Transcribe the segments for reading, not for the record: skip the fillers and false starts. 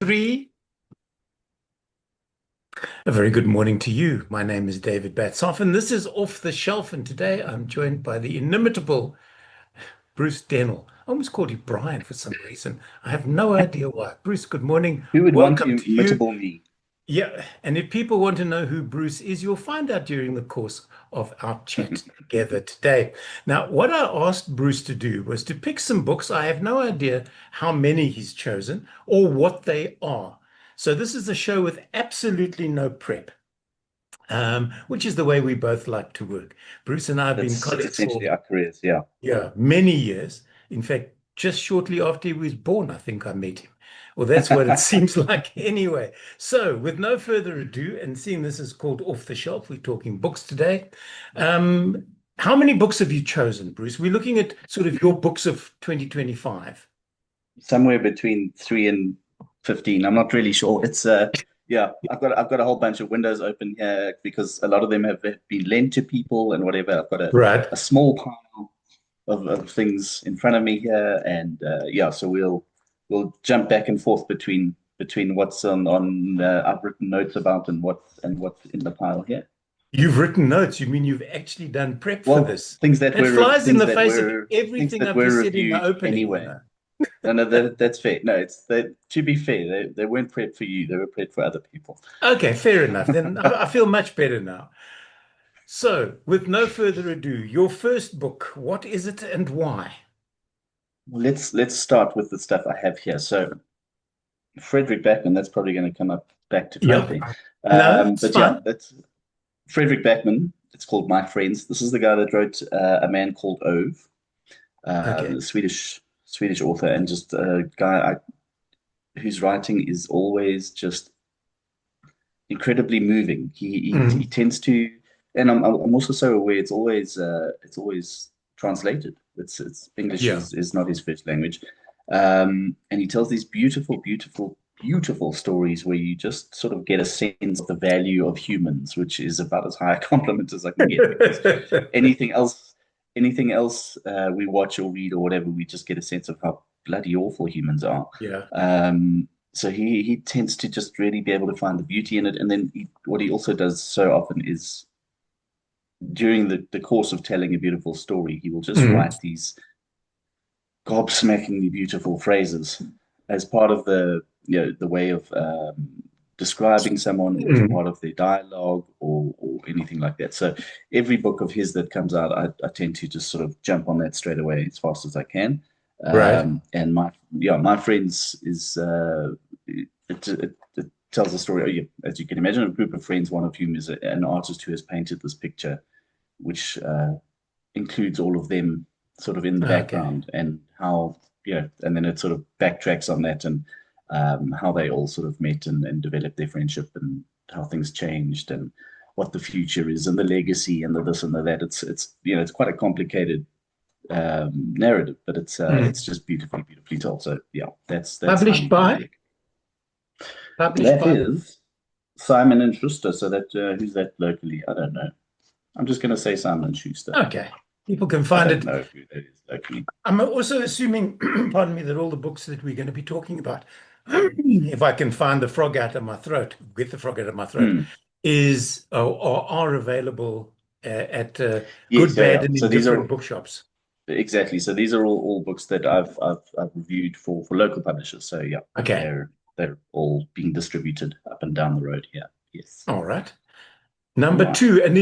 Three. A very good morning to you. My name is David Batzofin. This is Off the Shelf, and today I'm joined by the inimitable Bruce Dennill. I almost called you Brian for some reason. I have no idea why. Bruce, good morning. Who would want Welcome to to you. imitable me? Yeah, and if people want to know who Bruce is, you'll find out during the course of our chat together today. Now, what I asked Bruce to do was to pick some books. I have no idea how many he's chosen or what they are. So this is a show with absolutely no prep, which is the way we both like to work. Bruce and I have been That's colleagues for, essentially our careers. Yeah. yeah, many years. In fact, just shortly after he was born, I think I met him. Well, that's what it seems like anyway. So, with no further ado, and seeing this is called Off the Shelf, we're talking books today. Um, how many books have you chosen, Bruce? We're looking at sort of your books of 2025. Somewhere between 3 and 15. I'm not really sure. It's yeah, I've got a whole bunch of windows open here because a lot of them have been lent to people and whatever. I've got Right. a small pile of things in front of me here, and yeah, so we'll jump back and forth between what's on I've written notes about and what's in the pile here. You've written notes. You mean you've actually done prep for Well, this? things that That were flies in things the that face of were things everything that I've were just said in the reviewed opening, you anyway. know. No, no, that's fair. No, to be fair, they weren't prepped for you. They were prepped for other people. Okay, fair enough. Then I feel much better now. So, with no further ado, your first book, what is it and why? Well, let's start with the stuff I have here. So, Fredrik Backman, that's probably going to come up back to front Yep. there. No, it's But yeah, fine. that's Fredrik Backman. It's called My Friends. This is the guy that wrote A Man Called Ove, Okay. the Swedish author, and just a guy whose writing is always just incredibly moving. He Mm, tends to, and I'm also so aware it's always translated. It's English yeah. is not his first language, and he tells these beautiful stories where you just sort of get a sense of the value of humans, which is about as high a compliment as I can get because anything else. Anything else we watch or read or whatever, we just get a sense of how bloody awful humans are. Yeah. So he tends to just really be able to find the beauty in it. And then what he also does so often is during the course of telling a beautiful story, he will just Mm, write these gobsmackingly beautiful phrases as part of the way of describing someone or as mm, part of their dialogue or anything like that. So every book of his that comes out, I tend to just sort of jump on that straight away as fast as I can. right. And my friends is it tells a story, as you can imagine, a group of friends, one of whom is an artist who has painted this picture, which includes all of them sort of in the Okay. background and how, and then it sort of backtracks on that and how they all sort of met and developed their friendship and how things changed and what the future is and the legacy and the this and the that. It's quite a complicated narrative, but Mm. it's just beautifully told. So yeah, that's Published Simon by? Frederick. Published That by. is Simon and Schuster. So that who's that locally? I don't know. I'm just going to say Simon and Schuster. Okay. People can I find don't it. know who that is locally. I'm also assuming, pardon me, that all the books that we're going to be talking about, if I can find the frog out of my throat, get the frog out of my throat, Hmm. is or are available at good, Yes, yeah, bad, yeah. and So these indifferent are bookshops. exactly. So these are all books that I've reviewed for local publishers. So yeah, Okay. they're all being distributed up and down the road here. Yes. All right. Number Right. two, and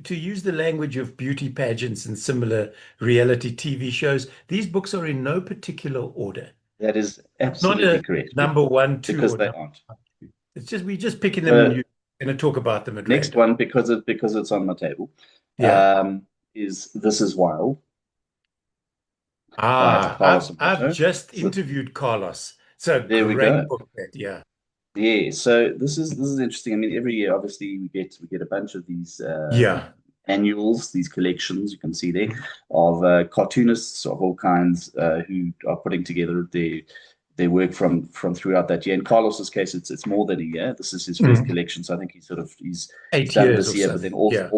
to use the language of beauty pageants and similar reality TV shows, these books are in no particular order. That is Not absolutely a correct number one, two, because or they number aren't. two. It's just we're just picking them and The you're going to talk about them at next random. one, because it's on my table, Yeah. um, is This Is Wild by Ah, Carlos I've Amato. just So interviewed Carlos. It's a there we great go. book, that, yeah. Yeah, so this is interesting. I mean, every year, obviously, we get a bunch of these Yeah. annuals, these collections. You can see there of cartoonists of all kinds who are putting together their work from throughout that year. In Carlos's case, it's more than a year. This is his first Mm. collection, so I think he's 8 done years this or year, but so. then Yeah.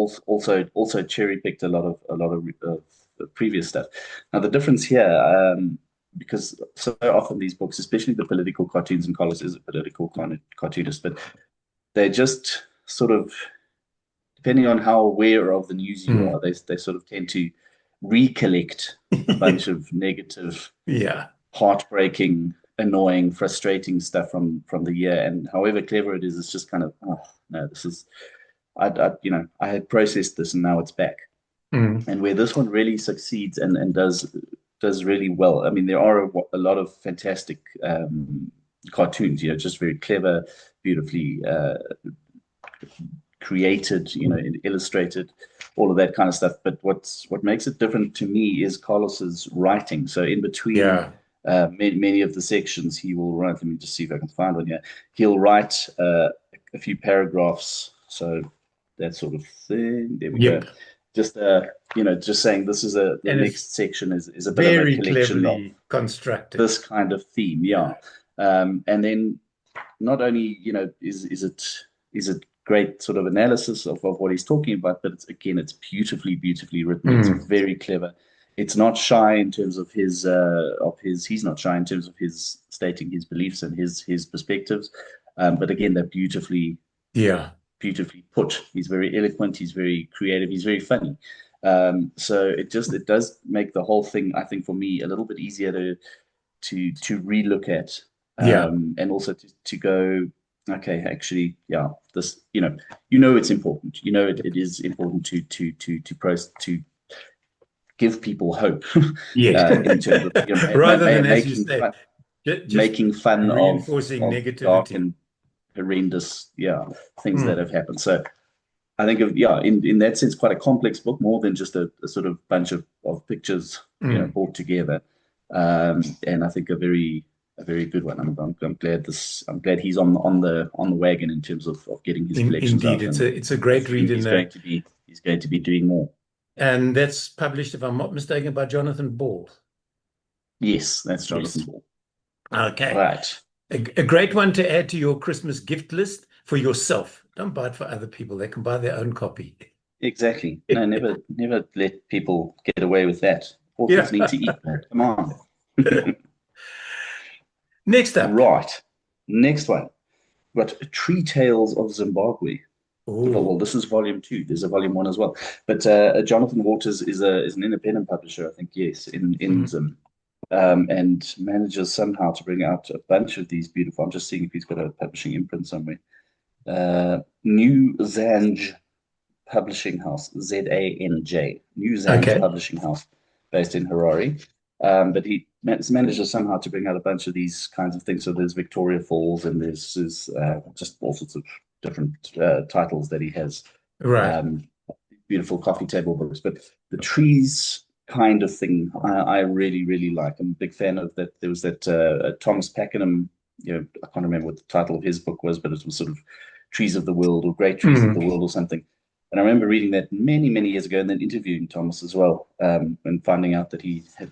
also cherry picked a lot of previous stuff. Now the difference here. because so often these books, especially the political cartoons, and Carlos is a political cartoonist, but they just sort of, depending on how aware of the news you Mm. are, they sort of tend to recollect a bunch of negative, Yeah. heartbreaking, annoying, frustrating stuff from the year. And however clever it is, it's just kind of, oh no, this is, I had processed this and now it's back. Mm. And where this one really succeeds and does really well. I mean, there are a lot of fantastic cartoons, just very clever, beautifully created, illustrated, all of that kind of stuff. But what makes it different to me is Carlos's writing. So in between Yeah. many of the sections, he will write. Let me just see if I can find one here. He'll write a few paragraphs. So that sort of thing. There we go. Yep. Just just saying this is the And it's next section is a bit of a very collection of cleverly constructed. this kind of theme, yeah. Yeah. And then not only is it great sort of analysis of what he's talking about, but it's beautifully written. It's Mm. very clever. It's not shy in terms of he's not shy in terms of his stating his beliefs and his perspectives. But again, they're Yeah. beautifully put. He's very eloquent. He's very creative. He's very funny. So it does make the whole thing, I think, for me, a little bit easier to relook at, Yeah. and also to go, okay, actually, yeah, this, it's important. It is important to give people hope, Yes. in terms of Rather than, as you say, just making fun reinforcing of dark negativity. and horrendous, things that Mm. have happened. So I think in that sense, quite a complex book, more than just a sort of bunch of pictures, Mm. brought together. And I think a very good one. I'm glad he's on the wagon in terms of getting his collections Indeed, out, it's and a I great read, assume he's going to be doing more. and that's published, if I'm not mistaken, by Jonathan Ball. Yes, that's Jonathan Yes. Ball. Okay. Right. A great one to add to your Christmas gift list for yourself. Don't buy it for other people. They can buy their own copy. Exactly. No, never let people get away with that. Authors Yeah. need to eat, man. Come on. Next up. Right. Next one. We've got Tree Tales of Zimbabwe. Well, Oh. this is volume 2. There's a volume 1 as well. But Jonathan Waters is an independent publisher, I think, yes, in Mm. Zim, and manages somehow to bring out a bunch of these beautiful. I'm just seeing if he's got a publishing imprint somewhere. New Zanj Publishing House, Zanj, New Zanj Okay. Publishing House, based in Harare. But he manages somehow to bring out a bunch of these kinds of things. So there's Victoria Falls, and there's just all sorts of different titles that he has. Right. Um, Beautiful coffee table books. But the trees kind of thing, I really, really like. I'm a big fan of that. There was that Thomas Pakenham, I can't remember what the title of his book was, but it was sort of Trees of the World or Great Trees of the Mm. World or something. And I remember reading that many, many years ago and then interviewing Thomas as well, and finding out that he had,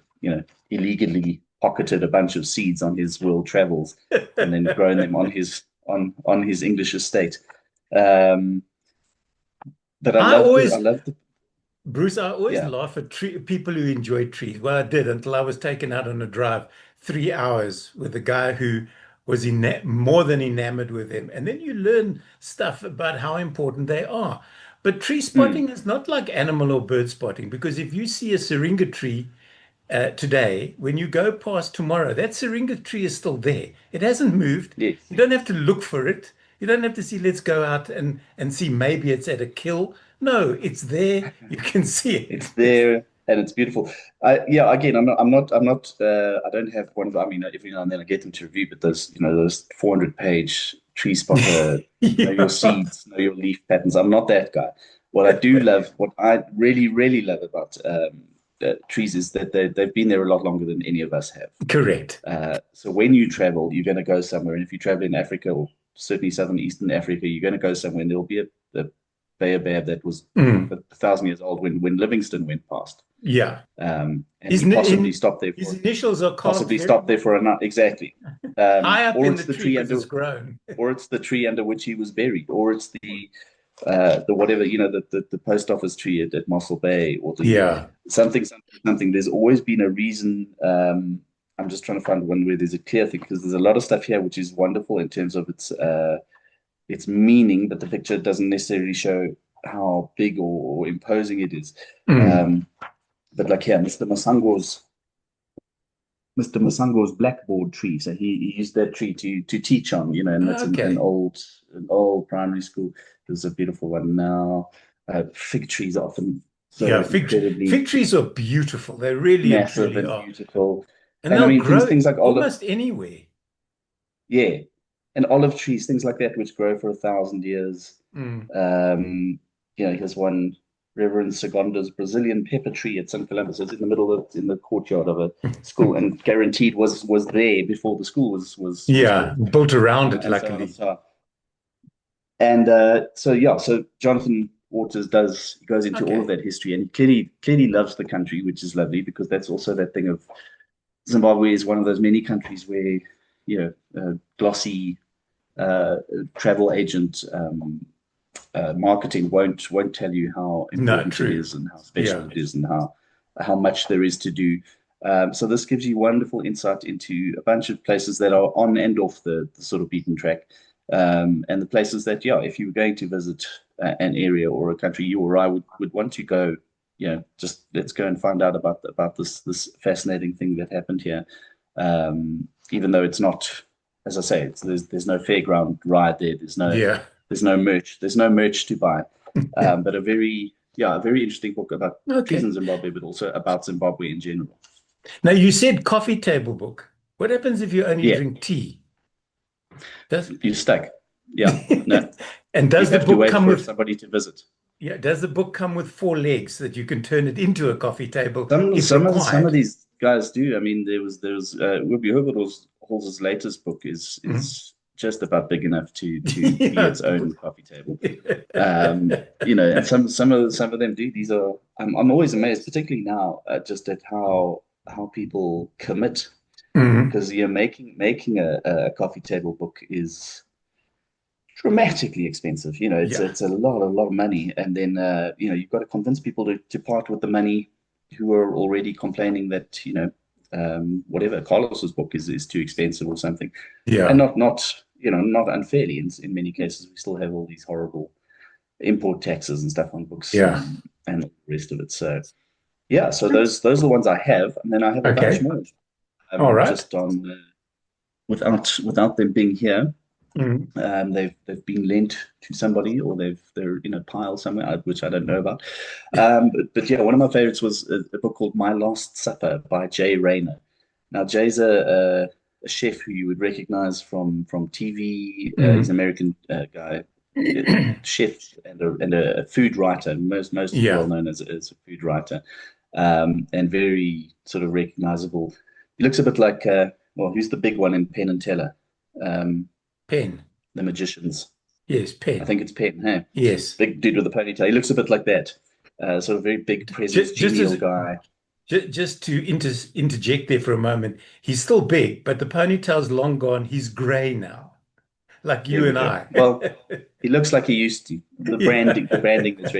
illegally pocketed a bunch of seeds on his world travels and then grown them on his English estate. Um, but I I always, love the, Bruce, I always yeah. laugh at people who enjoy trees. Well, I did until I was taken out on a drive 3 hours with a guy who was more than enamored with them. And then you learn stuff about how important they are. But tree Mm, spotting is not like animal or bird spotting, because if you see a syringa tree today, when you go past tomorrow, that syringa tree is still there. It hasn't moved. yes, You don't have to look for it. You don't have to see, let's go out and see maybe it's at a kill. No, it's there. You can see it. it's there and it's beautiful. Yeah, again, I'm not. I don't have one of. I mean, every now and then I get them to review, but those 400-page tree spotter, know your Yeah, seeds, know your leaf patterns. I'm not that guy. What I really, really love about trees is that they've been there a lot longer than any of us have. correct. So when you travel, you're going to go somewhere, and if you travel in Africa or certainly southern eastern Africa, you're going to go somewhere, and there'll be a baobab that was Mm, 1,000 years old when Livingston went past, yeah. and he possibly stopped there His for initials are carved very a night, exactly, high up or in it's the the tree tree because under it's grown. or it's the tree under which he was buried, or it's the whatever, the post office tree at Mossel Bay, or the Yeah. something something something. There's always been a reason. I'm just trying to find one where there's a clear thing, because there's a lot of stuff here which is wonderful in terms of its meaning, but the picture doesn't necessarily show how big or imposing it is. Mm. Um, but like here, Mr. Masango's blackboard tree. So he used that tree to teach on, and that's Okay. an old primary school. There's a beautiful one now. Fig trees are often so Yeah, incredibly fig trees are beautiful. They really and massive truly and are. beautiful. And And I they'll mean grow things like almost anywhere. yeah, and olive trees, things like that, which grow for 1,000 years. Mm. Here's one Reverend Segonda's Brazilian pepper tree at St. Columbus. It's in the middle of in the courtyard of a school, and guaranteed was there before the school was Yeah, built, built around it, and so on and luckily. so on. And so Jonathan Waters goes into all of Okay. that history, and he clearly loves the country, which is lovely, because that's also that thing of Zimbabwe is one of those many countries where glossy uh, travel agent marketing won't tell you how No, important it true. is and how special Yeah. it is and how much there is to do. So this gives you wonderful insight into a bunch of places that are on and off the sort of beaten track, and the places that, yeah, if you were going to visit an area or a country, you or I would want to go. Just let's go and find out about this fascinating thing that happened here. Even though it's not, as I say, there's no fairground ride there. Yeah. There's no merch to buy. But a very interesting book about trees in Okay. Zimbabwe, but also about Zimbabwe in general. Now you said coffee table book. What happens if you only Yeah, drink tea? Does you're stuck. Yeah, no, and you does the have to book wait come for with somebody to visit. yeah, does the book come with four legs that you can turn it into a coffee table if Some of required? these guys do. I mean, there was Whoopi Hall's latest book Mm. is just about big enough to be Yeah. its own coffee table. And some of them do. These are I'm always amazed, particularly now, just at how people commit, Mm. because making a coffee table book is dramatically expensive. Yeah. It's a lot of money, and then you've got to convince people to part with the money who are already complaining that whatever Carlos's book is too expensive or something, and Yeah. not unfairly. In many cases, we still have all these horrible import taxes and stuff on books, Yeah. and the rest of it. So yeah, so those are the ones I have, and then I have a bunch Okay. more. All right. Just on without them being here. Mm. They've been lent to somebody, or they're in a pile somewhere, which I don't know about. But yeah, one of my favorites was a book called My Last Supper by Rayner. Now Jay's a chef who you would recognize from TV. He's Mm. an American guy, chef and a food writer, most well Yeah. known as a food writer, and very sort of recognizable. He looks a bit like who's the big one in Penn and Teller? Um, Pen. the magicians. Yes, I pen. think it's Penn. Hey, Yes. big dude with a ponytail. He looks a bit like that. Sort of very big presence, Just genial as guy. just to interject there for a moment, he's still big, but the ponytail's long gone. He's gray now, like There you we and go. I. Well, he looks like he used to. The Yeah. branding is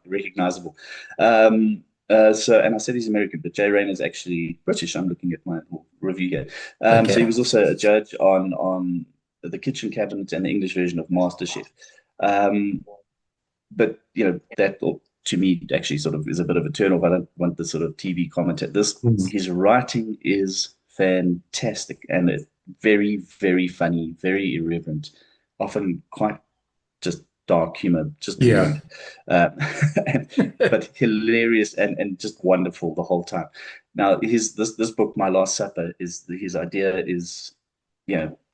recognizable. And I said he's American, but Jay Rayner is actually British. I'm looking at my review here. So he Okay. was also a judge on the Kitchen Cabinet and the English version of MasterChef. Um, but that to me actually sort of is a bit of a turn off. I don't want the sort of TV commentator. Mm. His writing is fantastic, and it's very, very funny, very irreverent, often quite just dark humor, just Yeah. weird, uh, but hilarious and just wonderful the whole time. Now, this book, My Last Supper, is his idea is,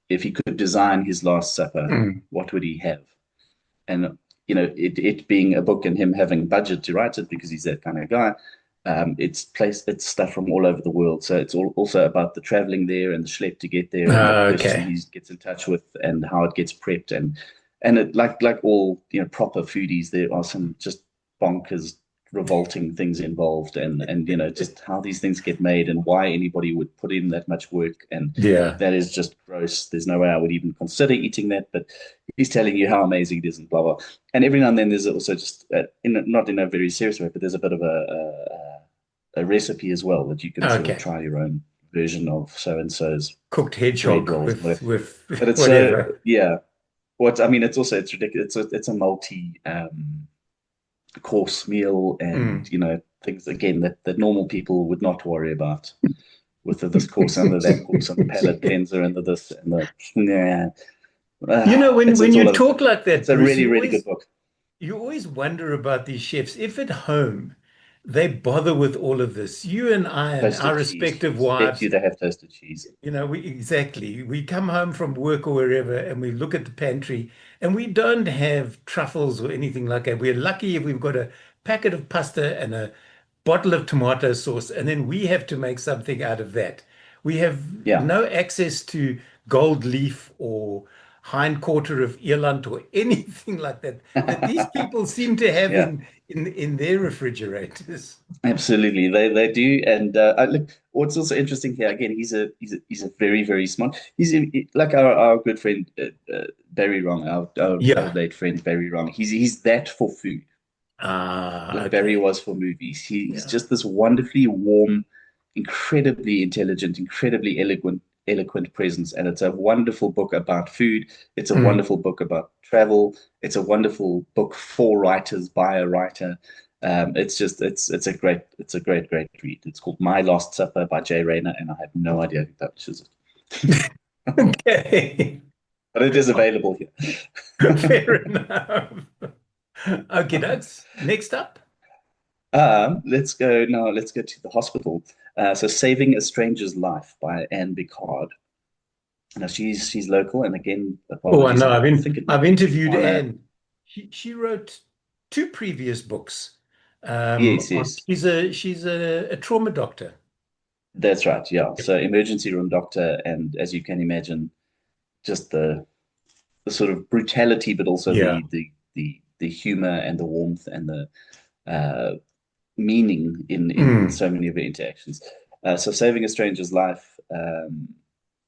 if he could design his Last Supper, Mm. what would he have? And it being a book and him having budget to write it because he's that kind of guy. It's stuff from all over the world, so it's also about the traveling there and the schlep to get there and the person Okay. he gets in touch with and how it gets prepped, and it, like all proper foodies, there are some just bonkers revolting things involved, and just how these things get made and why anybody would put in that much work, and Yeah. that is just gross. There's no way I would even consider eating that, but he's telling you how amazing it is and blah blah. And every now and then there's also just not in a very serious way, but there's a bit of a recipe as well that you can sort of Okay. try your own version of so and so's Cooked bread hedgehog rolls and with whatever. But it's so whatever. yeah. What I mean, it's also it's ridiculous. It's a multi course meal, and Mm. things again that normal people would not worry about with this course and the that course and the palate cleanser and the this and the yeah. When It's you all over the talk place. like that, It's a Bruce, really really good book. you always wonder about these chefs. If at home they bother with all of this, you and I and our Toasted cheese. respective Expect wives, you to have toasted cheese. we come home from work or wherever and we look at the pantry and we don't have truffles or anything like that. We're lucky if we've got a packet of pasta and a bottle of tomato sauce, and then we have to make something out of that. We have Yeah. no access to gold leaf or hindquarter of eland or anything like that that these people seem to have Yeah. in their refrigerators. Absolutely, they do, and look. What's also interesting here, again, he's a very very smart. Like our good friend Barry Wrong, our Yeah. late friend Barry Wrong. He's that for food, Ah, like Barry okay. was for movies. He's Yeah. just this wonderfully warm, incredibly intelligent, incredibly eloquent presence, and it's a wonderful book about food. It's a Mm. wonderful book about travel. It's a wonderful book for writers by a writer. It's just it's a great read. It's called My Last Supper by Rayner, and I have no idea who publishes it, Okay. but it is available here. Fair enough. Okay, that's next up. Let's go now. Let's go to the hospital. So, Saving a Stranger's Life by Anne Picard. Now, she's local, and again, Oh, I apologies. know. I think it might I've be interviewed Anna. Anne. She wrote two previous books. Yes, yes, She's a trauma doctor. that's right. Yeah. Yep. So, emergency room doctor, and as you can imagine, just the sort of brutality, but also Yeah. the humor and the warmth and the uh, meaning in Mm. so many of the interactions. So, Saving a Stranger's Life.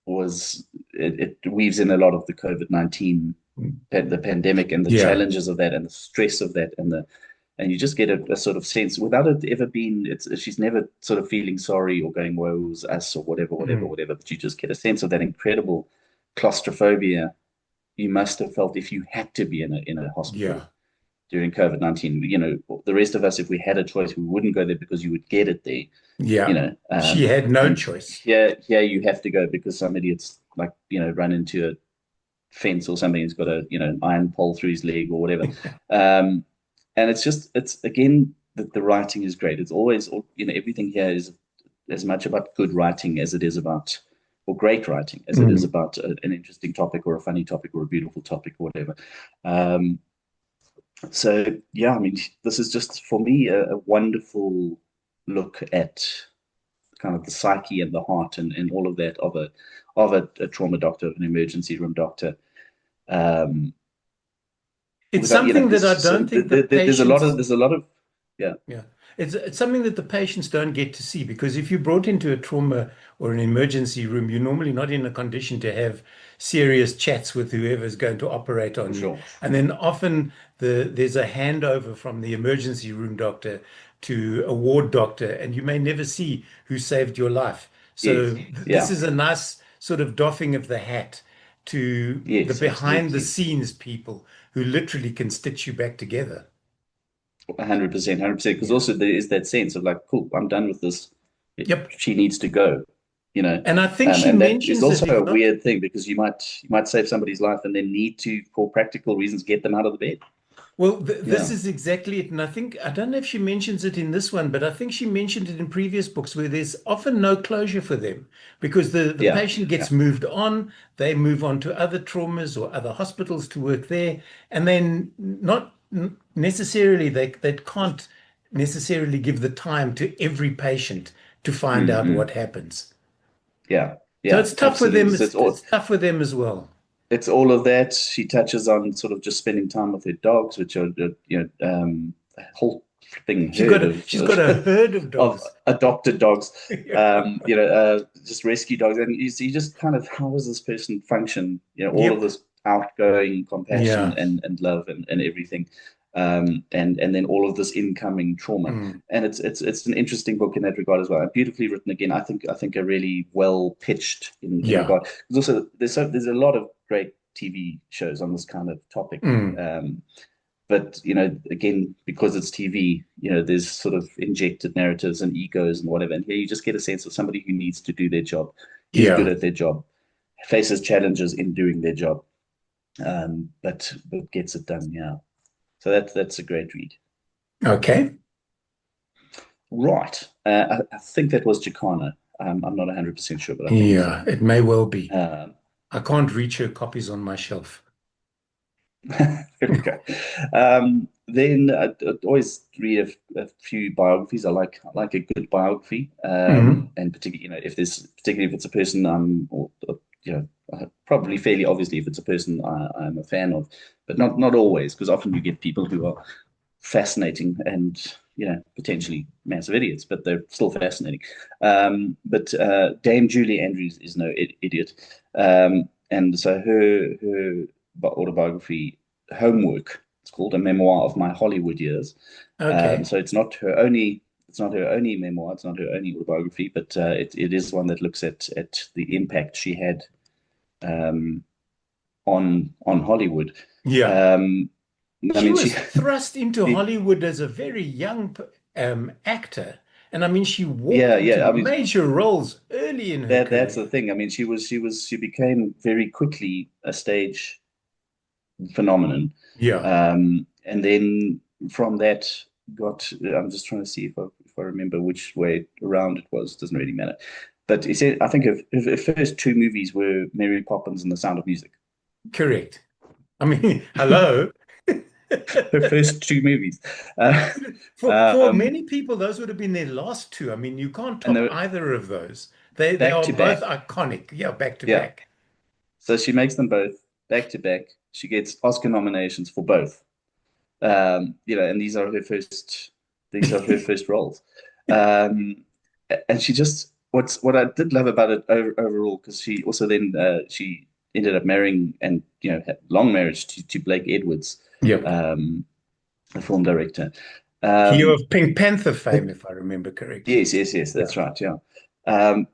Was it weaves in a lot of the COVID-19, the pandemic and the Yeah. challenges of that and the stress of that and you just get a sort of sense without it ever being she's never sort of feeling sorry or going woe's us or Mm. whatever, but you just get a sense of that incredible claustrophobia you must have felt if you had to be in a hospital Yeah. during COVID-19. The rest of us, if we had a choice, we wouldn't go there because you would get it there, Yeah. She had no and choice. here you have to go because some idiot's like run into a fence or something. He's got an iron pole through his leg or whatever. Um, and it's again the writing is great. It's always everything here is as much about good writing as it is about or great writing as it is Mm. about an interesting topic or a funny topic or a beautiful topic or whatever. Um, so yeah, I mean, this is just for me a wonderful look at kind of the psyche and the heart and all of that of a trauma doctor, an emergency room doctor. Um, It's without something that I so don't think the patients. there's a lot of yeah Yeah. It's something that the patients don't get to see because if you're brought into a trauma or an emergency room, you're normally not in a condition to have serious chats with whoever's going to operate for on you. sure. And then often there's a handover from the emergency room doctor to a ward doctor, and you may never see who saved your life. Yes, So this yeah, is a nice sort of doffing of the hat to the yes, behind the absolutely. scenes people who literally can stitch you back together. 100%, 100%. Because Yeah. also there is that sense of like, cool, I'm done with this. Yep. She needs to go, you know. And I think she And that is mentions it, also if a not, weird thing because you might save somebody's life and then need to, for practical reasons, get them out of the bed. well, this Yeah, is exactly it. And I don't know if she mentions it in this one, but I think she mentioned it in previous books where there's often no closure for them because the yeah, patient yeah. gets moved on, they move on to other traumas or other hospitals to work there, and then not necessarily they can't necessarily give the time to every patient to find out Mm-mm. what happens. Yeah, So yeah, it's tough for them. absolutely. So It's tough for them as well. it's all of that. She touches on sort of just spending time with her dogs, which are a whole thing herd She's got a herd of of dogs. adopted dogs, Yeah. just rescue dogs, and you just kind of how does this person function? All of Yep. this outgoing compassion Yeah. and love and everything. and then all of this incoming trauma. Mm. And it's an interesting book in that regard as well. And beautifully written again. I think a really well pitched in Yeah. regard. There's also there's a lot of great TV shows on this kind of topic. Mm. But again, because it's TV, there's sort of injected narratives and egos and whatever. And here you just get a sense of somebody who needs to do their job, is good Yeah. at their job, faces challenges in doing their job, but gets it done. Yeah. So that's a great read. Okay. Right. I think that was Jacana. I'm not 100% sure, but I think Yeah, so. it may well be. Um, I can't reach her copies on my shelf. there we go. Then I'd always read a few biographies. I like a good biography, Hmm. and particularly particularly if it's a person or probably fairly obviously if it's a person I'm a fan of, but not always, because often you get people who are fascinating and potentially massive idiots, but they're still fascinating. But Dame Julie Andrews is no idiot, and so her autobiography, Homework, it's called A Memoir of My Hollywood Years. Okay. So it's not her only memoir, it's not her only autobiography, but it is one that looks at the impact she had um, on Hollywood. Yeah. Um, I She mean, was thrust into she Hollywood as a very young actor. And I mean, she walked yeah, into yeah. I mean, major roles early in her that's the career. thing. I mean, she became very quickly a stage phenomenon. Yeah. And then from that I'm just trying to see if I remember which way around it was. Doesn't really matter. But he said, I think her first two movies were Mary Poppins and The Sound of Music. Correct. I mean, hello. Her first two movies. Uh, For um, many people, those would have been their last two. I mean, you can't and they top were either of those. They back are to both back. iconic. Yeah, back to Yeah. back. So she makes them both back to back. She gets Oscar nominations for both. And these are her first roles. Um, and she just what I did love about it overall, because she also then she ended up marrying and had long marriage to Blake Edwards, Yep. um, the film director. He Um, of Pink Panther fame, but if I remember correctly. yes, Yeah. that's right, yeah.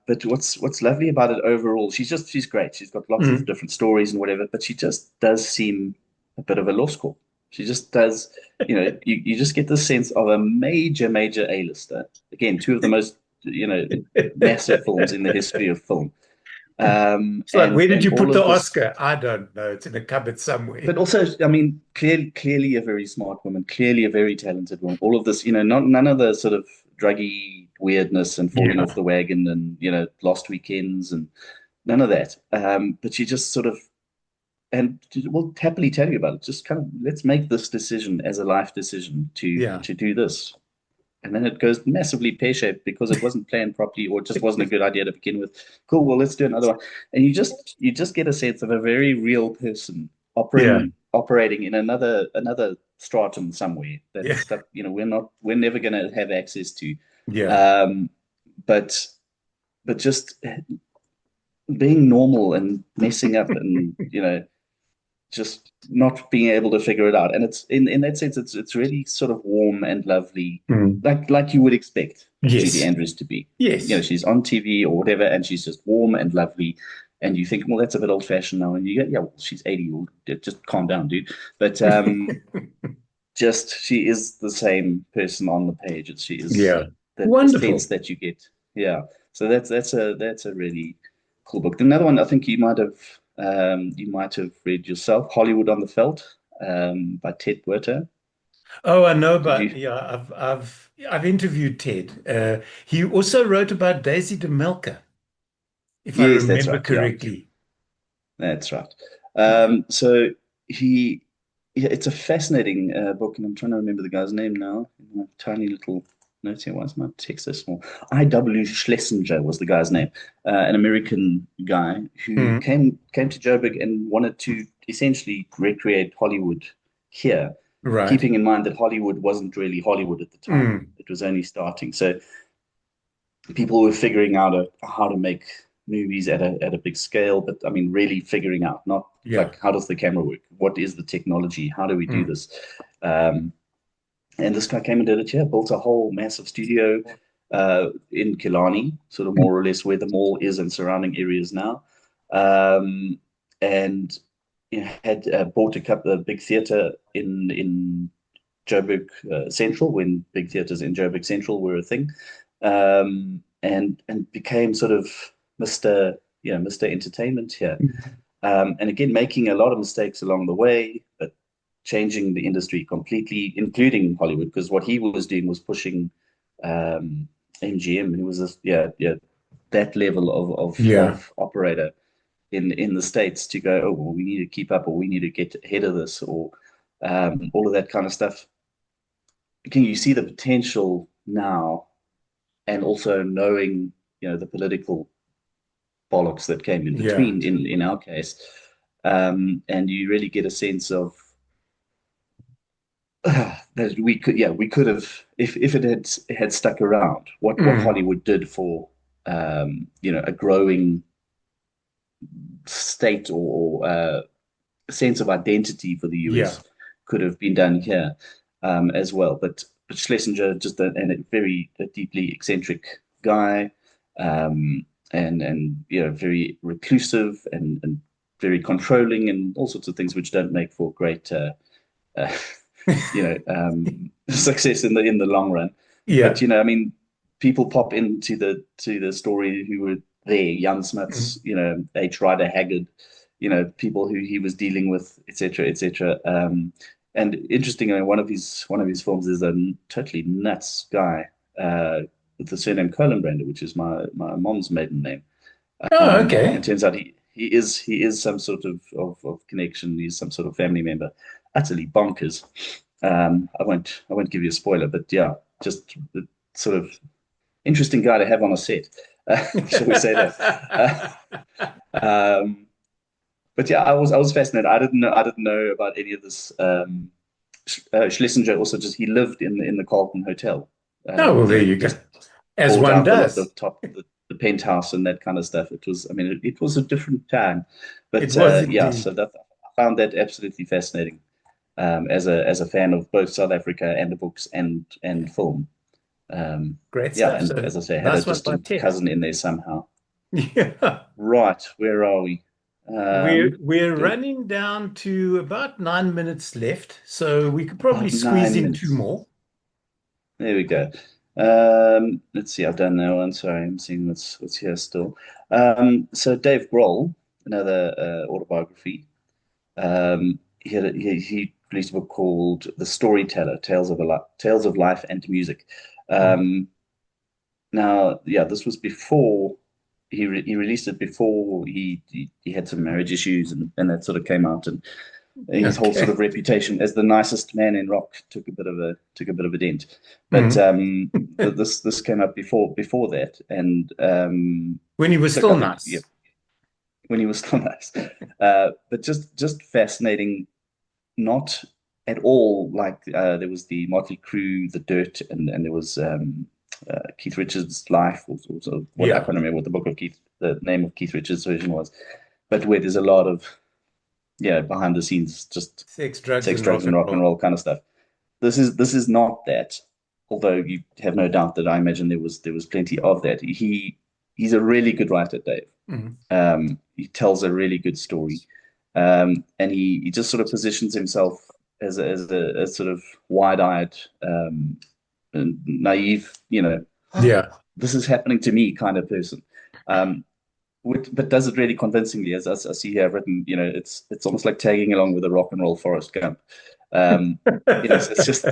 But what's lovely about it overall, she's great. She's got lots of Mm. different stories and whatever, but she just does seem a bit of a law school. She just does, you just get the sense of a major A-lister. Again, two of the most, massive films in the history of film. It's like, where And did and you put all the of this, Oscar? I don't know. It's in a cupboard somewhere. but also, I mean, clearly a very smart woman, clearly a very talented woman. All of this, none of the sort of druggy weirdness and falling off Yeah. the wagon and lost weekends and none of that. But she just sort of and will happily tell you about it. Just kind of let's make this decision as a life decision to Yeah. to do this, and then it goes massively pear-shaped because it wasn't planned properly or it just wasn't a good idea to begin with. Cool, well, let's do another one. And you just get a sense of a very real person Yeah. operating in another stratum somewhere Yeah. that we're never going to have access to. Yeah. Um, but just being normal and messing up and just not being able to figure it out. And it's in that sense, it's really sort of warm and lovely, Mm. like you would expect Julie Yes. Andrews to be. Yes. She's on TV or whatever, and she's just warm and lovely. And you think, well, that's a bit old fashioned now. And you go, yeah, well, she's 80. Just calm down, dude. But just she is the same person on the page. She is Yeah. the sense Wonderful. that you get. Yeah. So that's a really cool book. Another one I think you might have read yourself, Hollywood on the Felt, by Ted Werter. Oh, I know, Did but you? yeah, I've interviewed Ted. He also wrote about Daisy DeMelka, if I Yes, that's remember right. Yeah, correctly. that's right. So he, yeah, it's a fascinating book, and I'm trying to remember the guy's name now. In my tiny little notes here. Why is my text so small? I.W. Schlesinger was the guy's name, an American guy who Mm. came to Joburg and wanted to essentially recreate Hollywood here, Right. keeping in mind that Hollywood wasn't really Hollywood at the time. Mm. It was only starting. So people were figuring out how to make movies at a big scale, but I mean, really figuring out, not Yeah. like how does the camera work? What is the technology? How do we do Mm. this? And this guy came and did it here, built a whole massive studio in Killarney, sort of more or less where the mall is and surrounding areas now. And had bought a big theatre in Joburg Central when big theatres in Joburg Central were a thing, and became sort of Mr. Entertainment here. And again, making a lot of mistakes along the way, but changing the industry completely, including Hollywood, because what he was doing was pushing MGM. He was that level of operator in the States to go, oh, well, we need to keep up, or we need to get ahead of this, or all of that kind of stuff. Can you see the potential now, and also knowing, the political bollocks that came in between in our case, and you really get a sense of that we could have, if it had stuck around, what Hollywood did for a growing state or sense of identity for the US could have been done here as well. But Schlesinger, just a very deeply eccentric guy, and very reclusive and very controlling, and all sorts of things which don't make for great success in the long run. But I mean, people pop into the story who were there, Jan Smuts, H. Rider Haggard, people who he was dealing with, etc., etc. And interestingly, one of his films is a totally nuts guy with the surname Kohlenbrander, which is my mom's maiden name. Oh, okay. It turns out he is some sort of connection. He's some sort of family member. Utterly bonkers. I won't give you a spoiler, but yeah, just the sort of interesting guy to have on a set. Shall we say that? But yeah, I was fascinated. I didn't know about any of this. Schlesinger also he lived in the Carlton Hotel. Oh, well, there you go. As one does. The penthouse and that kind of stuff. It was a different time, but it was yeah. So I found that absolutely fascinating. As a fan of both South Africa and the books and film. Great stuff. And so as I say, had a distant cousin in there somehow. Yeah. Right, where are we? We're running down to about 9 minutes left, so we could probably squeeze in 2 more. There we go. Let's see, I've done that one. Sorry, I'm seeing what's here still. So Dave Grohl, another autobiography. He released a book called The Storyteller: Tales of Life and Music. Now, yeah, this was before he released it before he had some marriage issues and that sort of came out, and his whole sort of reputation as the nicest man in rock took a bit of a dent. But this came up before that, and when he was still nice. Yeah, when he was still nice, but just fascinating. Not at all like there was the Motley Crue, The Dirt, and there was Keith Richards' life. I can't remember what the name of Keith Richards' version was, but where there's a lot of behind the scenes, just sex, drugs, and rock and roll kind of stuff. This is not that. Although you have no doubt that I imagine there was plenty of that. He's a really good writer, Dave. He tells a really good story. And he just sort of positions himself as a sort of wide-eyed, naive, this is happening to me kind of person. But does it really convincingly, as I see here, I've written, it's almost like tagging along with a rock and roll Forrest Gump. It's just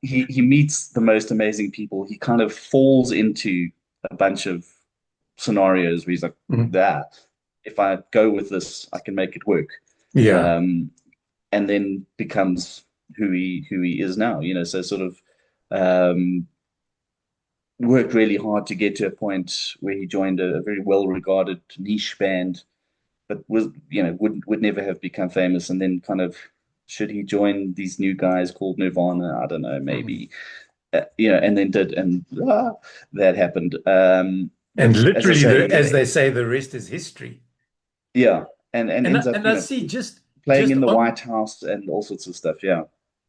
he meets the most amazing people. He kind of falls into a bunch of scenarios where he's like, if I go with this, I can make it work. Yeah. And then becomes who he is now. So sort of worked really hard to get to a point where he joined a very well-regarded niche band, but was would never have become famous. And then kind of, should he join these new guys called Nirvana? I don't know, maybe. And then did, and that happened. And literally, as they say, the rest is history. Yeah, and ends up, I see just playing just in the on White House and all sorts of stuff. Yeah.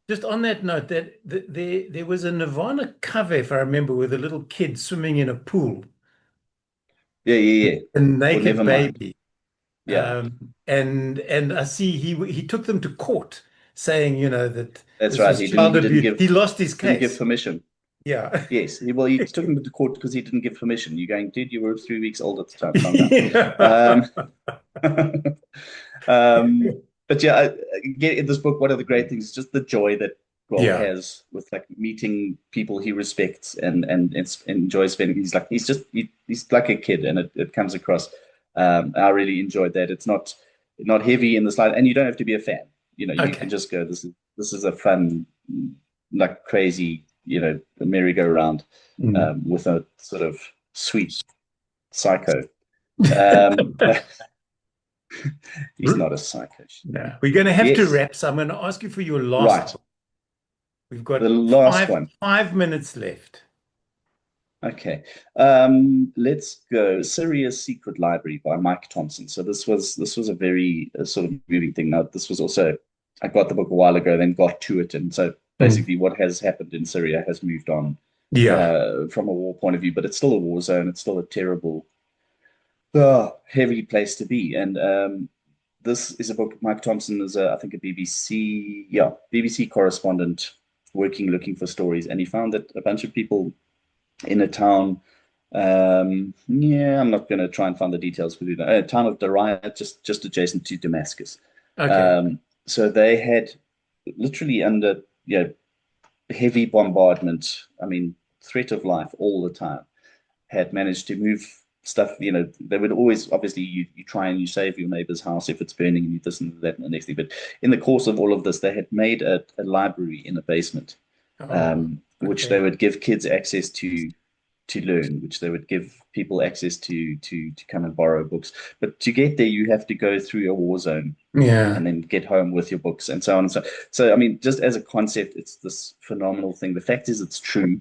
just on that note, there was a Nirvana cover, if I remember, with a little kid swimming in a pool, Yeah, yeah, yeah. a Or naked never mind. baby. Yeah, And I see he took them to court saying, that that's this right. was He didn't child he didn't abuse. give He lost his didn't give case. permission. Yeah. Yes. He took him to court because he didn't give permission. You're going, dude, you were 3 weeks old at the time. Calm down. Yeah. But yeah, get in this book, one of the great things is just the joy that Roll Yeah. has with like meeting people he respects and enjoys spending. He's like a kid, and it comes across. I really enjoyed that. It's not heavy in the slide, and you don't have to be a fan. You can Okay. just go. This is a fun, like crazy, merry-go-round Mm. with a sort of sweet psycho. Um, he's Bru- not a psycho. Yeah. We're going to have to Yes, wrap. So I'm going to ask you for your last right. book. We've The got last one. 5 minutes left. Okay. Let's go. Syria's Secret Library by Mike Thompson. So this was a very sort of moving thing. Now, this was also I got the book a while ago, then got to it, and so Mm. basically what has happened in Syria has moved on Yeah. from a war point of view, but it's still a war zone. It's still a terrible, heavy place to be. And this is a book. Mike Thompson is I think a BBC correspondent working looking for stories, and he found that a bunch of people in a town. Yeah, I'm not going to try and find the details for you. A town of Daria, just adjacent to Damascus. Okay. Um, so they had literally under heavy bombardment. I mean, threat of life all the time. Had managed to move stuff. They would always obviously you try and you save your neighbor's house if it's burning and you this and that and the next thing. But in the course of all of this, they had made a library in a basement, Oh, which they okay. would give kids access to learn, which they would give people access to come and borrow books. But to get there, you have to go through a war zone Yeah. and then get home with your books and so on and so. So I mean, just as a concept, it's this phenomenal thing. The fact is, it's true,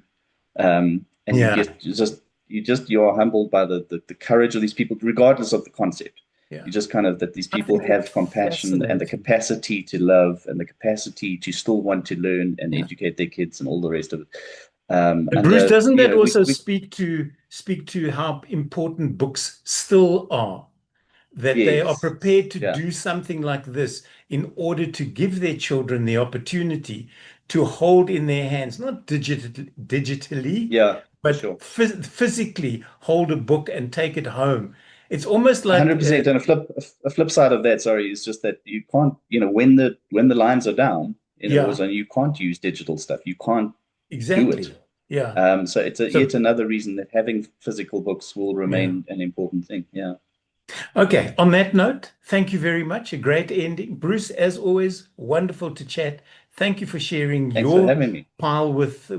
and Yeah. you are humbled by the courage of these people, regardless of the concept. Yeah. You just kind of that these I people think it's have compassion and the fascinating. capacity to love and the capacity to still want to learn and Yeah. educate their kids and all the rest of it. And And Bruce, doesn't that also we speak to how important books still are? That they are yes, prepared to yeah, do something like this in order to give their children the opportunity to hold in their hands, not digitally, yeah, for but sure. physically hold a book and take it home. It's almost like, 100%. And a flip side of that, sorry, is just that you can't, when the lines are down in a war yeah, zone, you can't use digital stuff. You can't do it. exactly. Yeah. So it's yet So, another reason that having physical books will yeah. remain an important thing. Yeah. Okay. On that note, thank you very much. A great ending. Bruce, as always, wonderful to chat. Thank you for sharing Thanks for your having me. pile with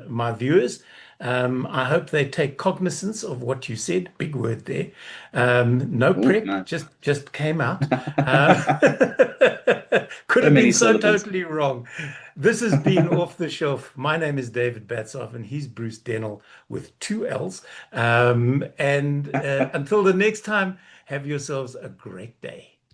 my viewers. I hope they take cognizance of what you said. Big word there. No Oh, prep, no. just came out. Um, could So have many been so syllables. totally wrong. This has been Off the Shelf. My name is David Batzofin. He's Bruce Dennill with two L's. And until the next time, have yourselves a great day.